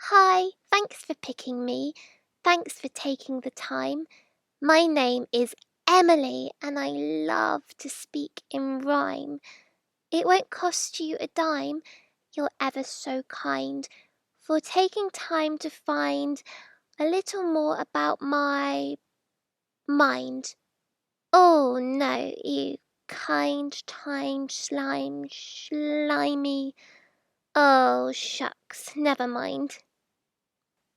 Hi, thanks for picking me. Thanks for taking the time. My name is Emily, and I love to speak in rhyme. It won't cost you a dime. You're ever so kind for taking time to find a little more about my mind. Oh no, you slimy. Oh shucks, never mind.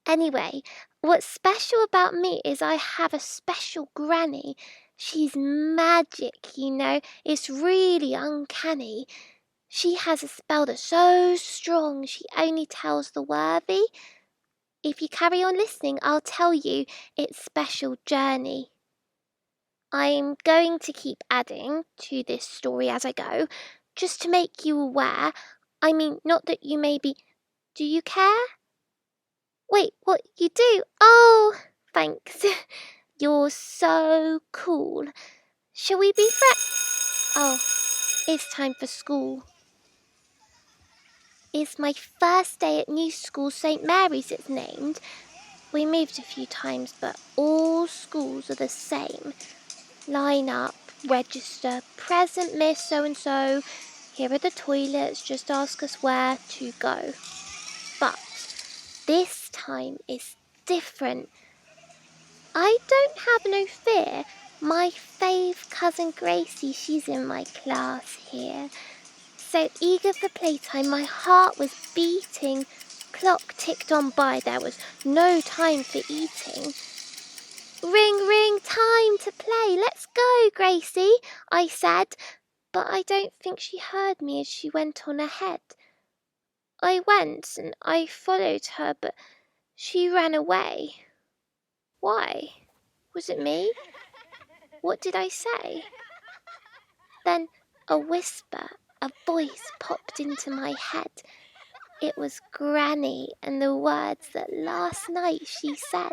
Anyway, what's special about me is I have a special granny. She's magic, you know. It's really uncanny. She has a spell that's so strong she only tells the worthy. If you carry on listening, I'll tell you its special journey. I'm going to keep adding to this story as I go, just to make you aware. I mean, not that you maybe... Do you care? Wait, what, you do? Oh, thanks. You're so cool. Shall we be friends? Oh, it's time for school. It's my first day at new school, St. Mary's it's named. We moved a few times, but all schools are the same. Line up, register, present Miss so-and-so. Here are the toilets, just ask us where to go. But this time is different. I don't have no fear. My fave cousin Gracie, she's in my class here. So eager for playtime, my heart was beating. Clock ticked on by, there was no time for eating. Ring, ring, time to play. Let's go, Gracie, I said. But I don't think she heard me as she went on ahead. I went and I followed her, but she ran away. Why? Was it me? What did I say? Then a whisper, a voice popped into my head. It was Granny and the words that last night she said.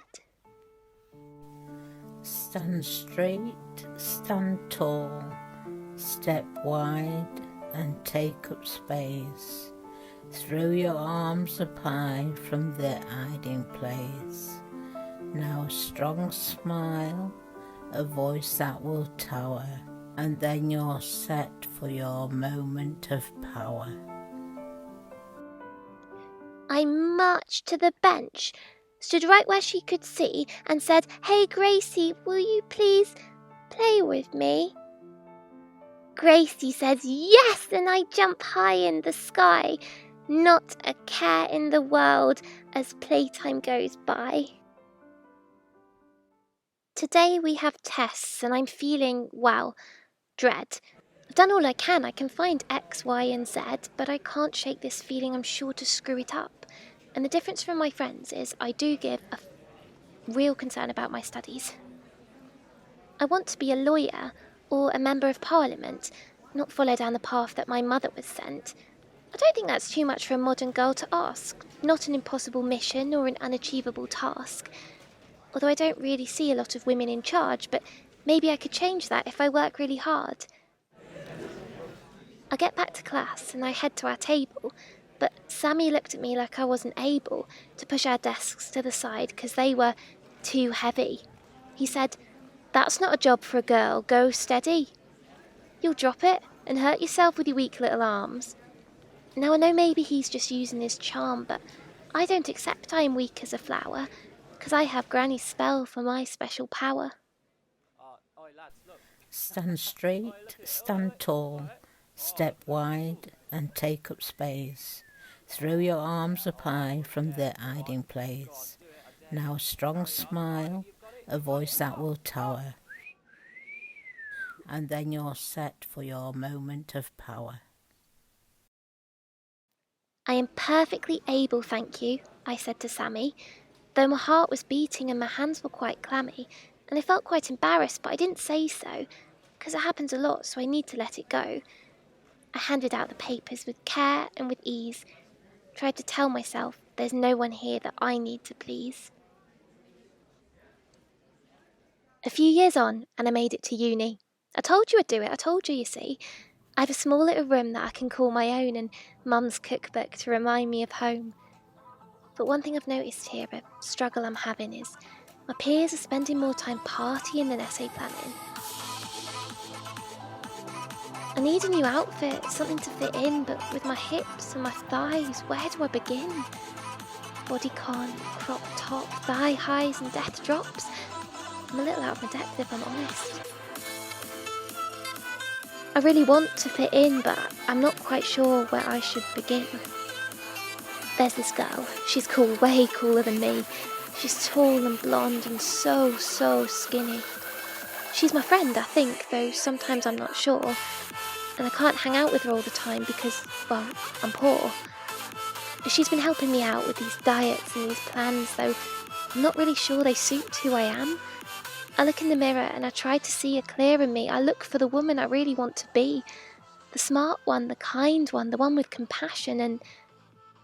Stand straight, stand tall, step wide and take up space. Throw your arms up high from their hiding place. Now a strong smile, a voice that will tower, and then you're set for your moment of power. I marched to the bench, stood right where she could see, and said, "Hey Gracie, will you please play with me?" Gracie says yes, and I jump high in the sky, not a care in the world as playtime goes by. Today we have tests and I'm feeling, well, dread. I've done all I can find X, Y and Z, but I can't shake this feeling I'm sure to screw it up. And the difference from my friends is I do give a real concern about my studies. I want to be a lawyer or a member of parliament, not follow down the path that my mother was sent. I don't think that's too much for a modern girl to ask, not an impossible mission or an unachievable task. Although I don't really see a lot of women in charge, but maybe I could change that if I work really hard. I get back to class and I head to our table, but Sammy looked at me like I wasn't able to push our desks to the side because they were too heavy. He said, "That's not a job for a girl, go steady. You'll drop it and hurt yourself with your weak little arms." Now I know maybe he's just using his charm, but I don't accept I am weak as a flower, because I have Granny's spell for my special power. Stand straight, stand tall, step wide and take up space. Throw your arms up high from their hiding place. Now a strong smile, a voice that will tower, and then you're set for your moment of power. "I am perfectly able, thank you," I said to Sammy, though my heart was beating and my hands were quite clammy, and I felt quite embarrassed, but I didn't say so, because it happens a lot, so I need to let it go. I handed out the papers with care and with ease, tried to tell myself there's no one here that I need to please. A few years on, and I made it to uni. I told you I'd do it, I told you, you see. I have a small little room that I can call my own and Mum's cookbook to remind me of home. But one thing I've noticed here, a struggle I'm having, is my peers are spending more time partying than essay planning. I need a new outfit, something to fit in, but with my hips and my thighs, where do I begin? Bodycon, crop top, thigh highs and death drops. I'm a little out of my depth if I'm honest. I really want to fit in, but I'm not quite sure where I should begin. There's this girl. She's cool, way cooler than me. She's tall and blonde and so skinny. She's my friend, I think, though sometimes I'm not sure. And I can't hang out with her all the time because, well, I'm poor. She's been helping me out with these diets and these plans, though I'm not really sure they suit who I am. I look in the mirror and I try to see a clear in me. I look for the woman I really want to be. The smart one, the kind one, the one with compassion, and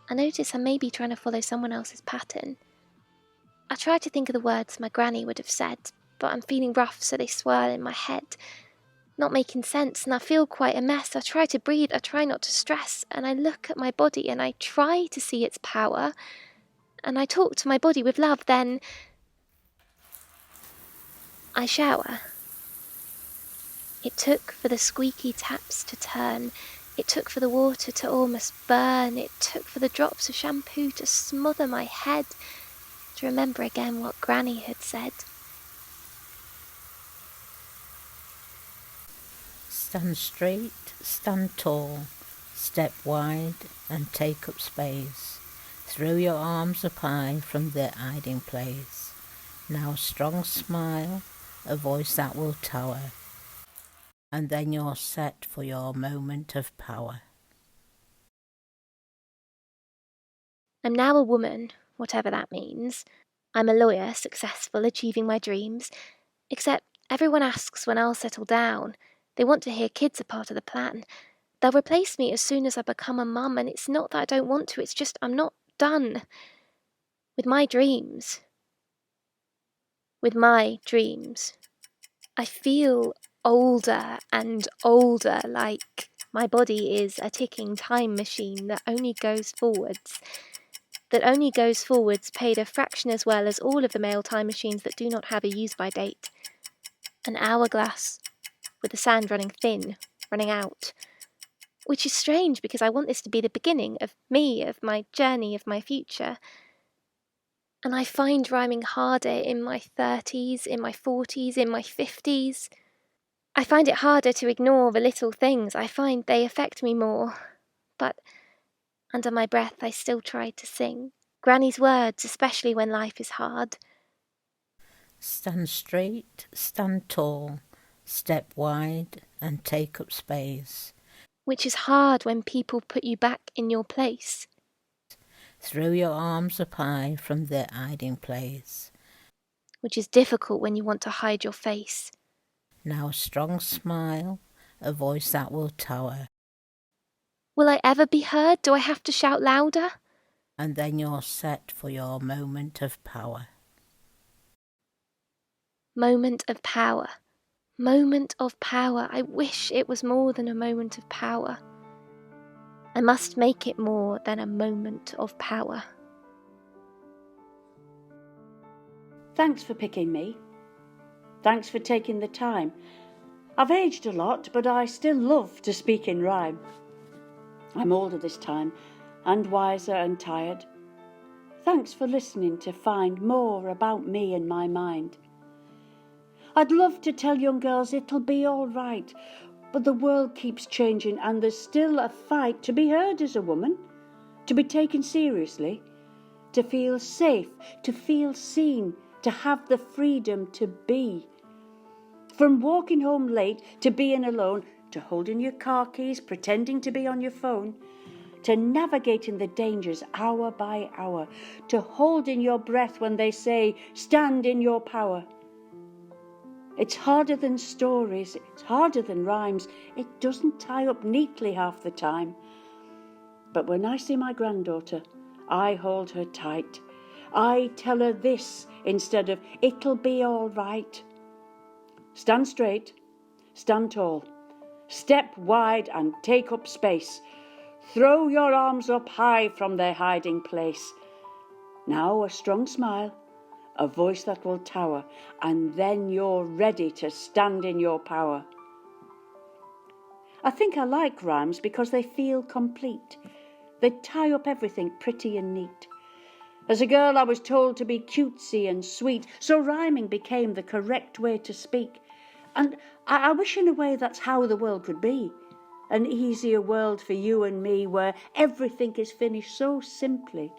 I notice I may be trying to follow someone else's pattern. I try to think of the words my granny would have said, but I'm feeling rough so they swirl in my head, not making sense, and I feel quite a mess. I try to breathe, I try not to stress, and I look at my body and I try to see its power, and I talk to my body with love, then I shower. It took for the squeaky taps to turn. It took for the water to almost burn. It took for the drops of shampoo to smother my head, to remember again what Granny had said. Stand straight, stand tall, step wide and take up space. Throw your arms up high from their hiding place. Now a strong smile, a voice that will tower, and then you're set for your moment of power. I'm now a woman, whatever that means. I'm a lawyer, successful, achieving my dreams. Except everyone asks when I'll settle down. They want to hear kids are part of the plan. They'll replace me as soon as I become a mum, and it's not that I don't want to, it's just I'm not done with my dreams. With my dreams. I feel older and older, like my body is a ticking time machine that only goes forwards. Paid a fraction as well as all of the male time machines that do not have a use-by date. An hourglass with the sand running thin, running out. Which is strange because I want this to be the beginning of me, of my journey, of my future. And I find rhyming harder in my 30s, in my 40s, in my 50s. I find it harder to ignore the little things. I find they affect me more. But under my breath I still try to sing. Granny's words, especially when life is hard. Stand straight, stand tall, step wide and take up space. Which is hard when people put you back in your place. Throw your arms up high from their hiding place. Which is difficult when you want to hide your face. Now a strong smile, a voice that will tower. Will I ever be heard? Do I have to shout louder? And then you're set for your moment of power. Moment of power. Moment of power. I wish it was more than a moment of power. I must make it more than a moment of power. Thanks for picking me. Thanks for taking the time. I've aged a lot, but I still love to speak in rhyme. I'm older this time, and wiser and tired. Thanks for listening to find more about me in my mind. I'd love to tell young girls it'll be all right, but the world keeps changing and there's still a fight to be heard as a woman, to be taken seriously, to feel safe, to feel seen, to have the freedom to be. From walking home late to being alone, to holding your car keys, pretending to be on your phone, to navigating the dangers hour by hour, to holding your breath when they say, stand in your power. It's harder than stories, it's harder than rhymes, it doesn't tie up neatly half the time. But when I see my granddaughter, I hold her tight. I tell her this instead of, it'll be all right. Stand straight, stand tall, step wide and take up space. Throw your arms up high from their hiding place. Now a strong smile, a voice that will tower, and then you're ready to stand in your power. I think I like rhymes because they feel complete. They tie up everything pretty and neat. As a girl I was told to be cutesy and sweet, so rhyming became the correct way to speak. And I wish in a way that's how the world could be. An easier world for you and me, where everything is finished so simply.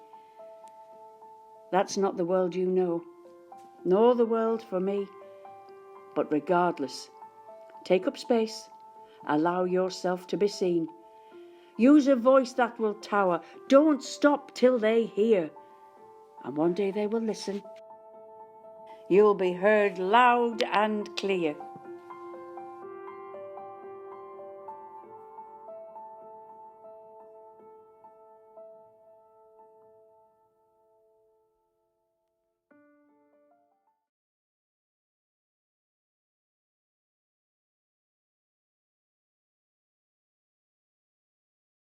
That's not the world you know, nor the world for me. But regardless, take up space, allow yourself to be seen. Use a voice that will tower, don't stop till they hear. And one day they will listen. You'll be heard loud and clear.